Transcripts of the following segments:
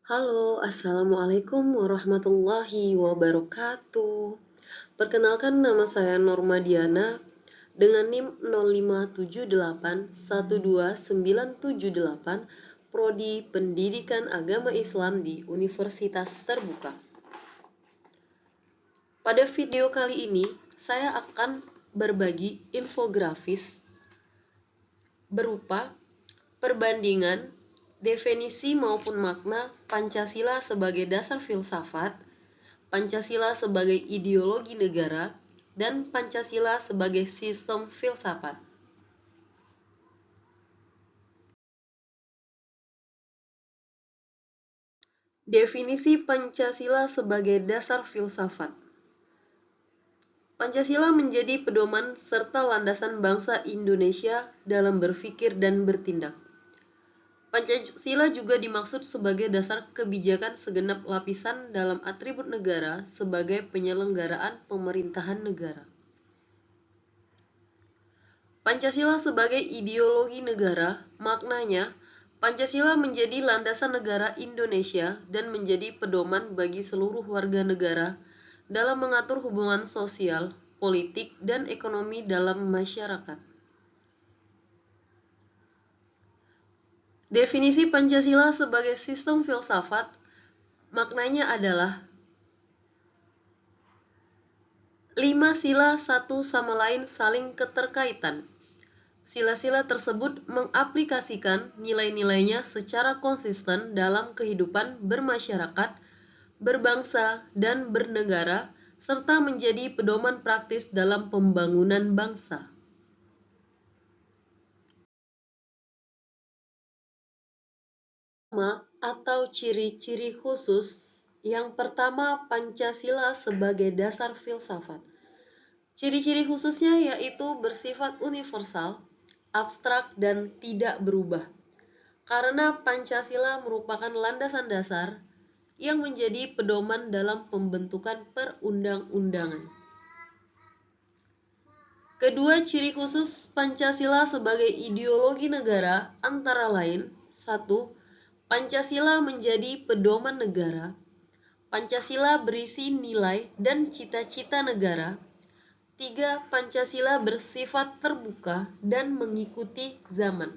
Halo, Assalamualaikum warahmatullahi wabarakatuh. Perkenalkan nama saya Norma Diana dengan NIM 0578129978 Prodi Pendidikan Agama Islam di Universitas Terbuka. Pada video kali ini, saya akan berbagi infografis berupa perbandingan definisi maupun makna Pancasila sebagai dasar filsafat, Pancasila sebagai ideologi negara, dan Pancasila sebagai sistem filsafat. Definisi Pancasila sebagai dasar filsafat. Pancasila menjadi pedoman serta landasan bangsa Indonesia dalam berpikir dan bertindak. Pancasila juga dimaksud sebagai dasar kebijakan segenap lapisan dalam atribut negara sebagai penyelenggaraan pemerintahan negara. Pancasila sebagai ideologi negara, maknanya Pancasila menjadi landasan negara Indonesia dan menjadi pedoman bagi seluruh warga negara dalam mengatur hubungan sosial, politik, dan ekonomi dalam masyarakat. Definisi Pancasila sebagai sistem filsafat maknanya adalah 5 sila satu sama lain saling keterkaitan. Sila-sila tersebut mengaplikasikan nilai-nilainya secara konsisten dalam kehidupan bermasyarakat, berbangsa, dan bernegara, serta menjadi pedoman praktis dalam pembangunan bangsa. Atau ciri-ciri khusus. Yang pertama, Pancasila sebagai dasar filsafat. Ciri-ciri khususnya yaitu bersifat universal, abstrak, dan tidak berubah. Karena Pancasila merupakan landasan dasar yang menjadi pedoman dalam pembentukan perundang-undangan. Kedua ciri khusus Pancasila sebagai ideologi negara antara lain: 1. Pancasila menjadi pedoman negara. Pancasila berisi nilai dan cita-cita negara. 3. Pancasila bersifat terbuka dan mengikuti zaman.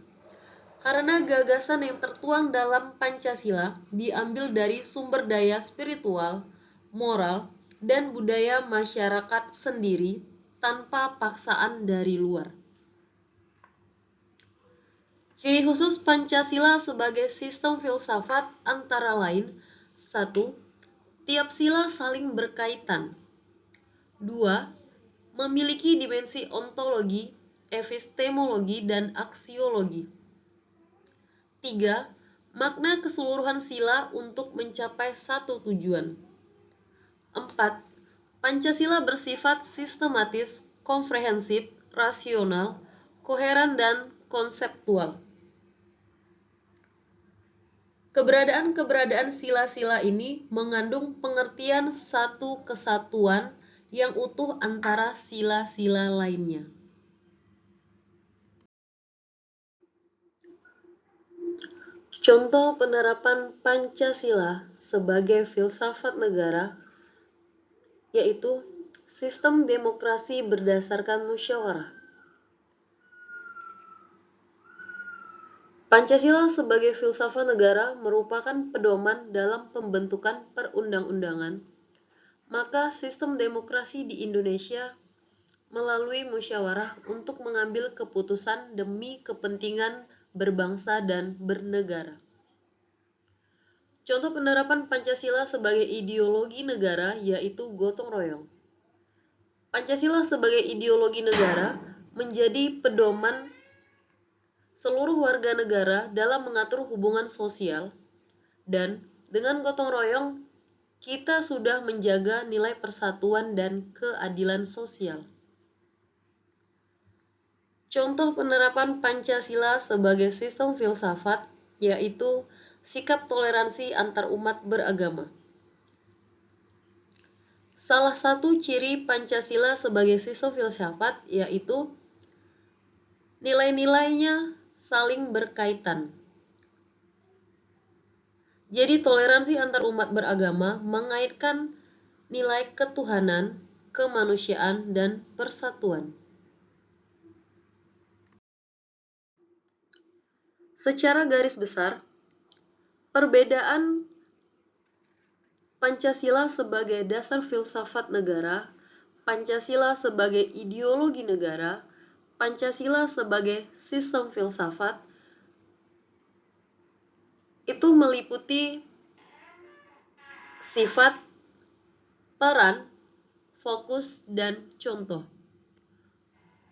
Karena gagasan yang tertuang dalam Pancasila diambil dari sumber daya spiritual, moral, dan budaya masyarakat sendiri tanpa paksaan dari luar. Ciri khusus Pancasila sebagai sistem filsafat antara lain: 1. Tiap sila saling berkaitan. 2. Memiliki dimensi ontologi, epistemologi, dan aksiologi. 3. Makna keseluruhan sila untuk mencapai satu tujuan. 4. Pancasila bersifat sistematis, komprehensif, rasional, koheren, dan konseptual. Keberadaan sila-sila ini mengandung pengertian satu kesatuan yang utuh antara sila-sila lainnya. Contoh penerapan Pancasila sebagai filsafat negara yaitu sistem demokrasi berdasarkan musyawarah. Pancasila sebagai filsafat negara merupakan pedoman dalam pembentukan perundang-undangan. Maka sistem demokrasi di Indonesia melalui musyawarah untuk mengambil keputusan demi kepentingan berbangsa dan bernegara. Contoh penerapan Pancasila sebagai ideologi negara yaitu gotong royong. Pancasila sebagai ideologi negara menjadi pedoman seluruh warga negara dalam mengatur hubungan sosial, dan dengan gotong royong kita sudah menjaga nilai persatuan dan keadilan sosial. Contoh penerapan Pancasila sebagai sistem filsafat yaitu sikap toleransi antar umat beragama. Salah satu ciri Pancasila sebagai sistem filsafat yaitu nilai-nilainya saling berkaitan. Jadi toleransi antar umat beragama mengaitkan nilai ketuhanan, kemanusiaan, dan persatuan. Secara garis besar, perbedaan Pancasila sebagai dasar filsafat negara, Pancasila sebagai ideologi negara, Pancasila sebagai sistem filsafat, itu meliputi sifat, peran, fokus, dan contoh.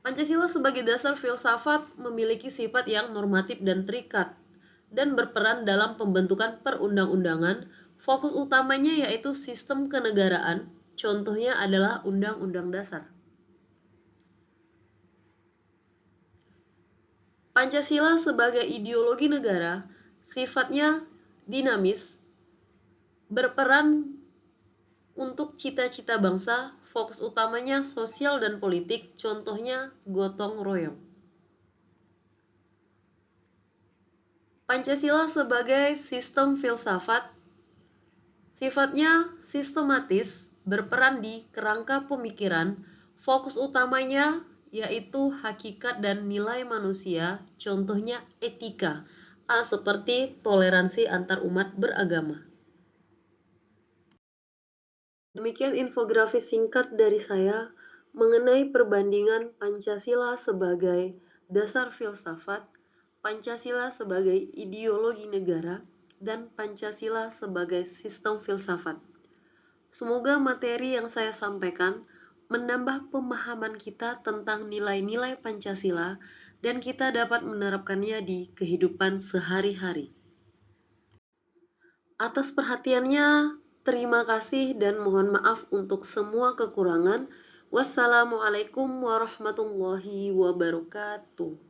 Pancasila sebagai dasar filsafat memiliki sifat yang normatif dan terikat, dan berperan dalam pembentukan perundang-undangan. Fokus utamanya yaitu sistem kenegaraan, contohnya adalah Undang-Undang Dasar. Pancasila sebagai ideologi negara sifatnya dinamis, berperan untuk cita-cita bangsa, fokus utamanya sosial dan politik, contohnya gotong royong. Pancasila sebagai sistem filsafat sifatnya sistematis, berperan di kerangka pemikiran, fokus utamanya yaitu hakikat dan nilai manusia, contohnya etika, seperti toleransi antar umat beragama. Demikian infografis singkat dari saya mengenai perbandingan Pancasila sebagai dasar filsafat, Pancasila sebagai ideologi negara, dan Pancasila sebagai sistem filsafat. Semoga materi yang saya sampaikan menambah pemahaman kita tentang nilai-nilai Pancasila dan kita dapat menerapkannya di kehidupan sehari-hari. Atas perhatiannya, terima kasih dan mohon maaf untuk semua kekurangan. Wassalamualaikum warahmatullahi wabarakatuh.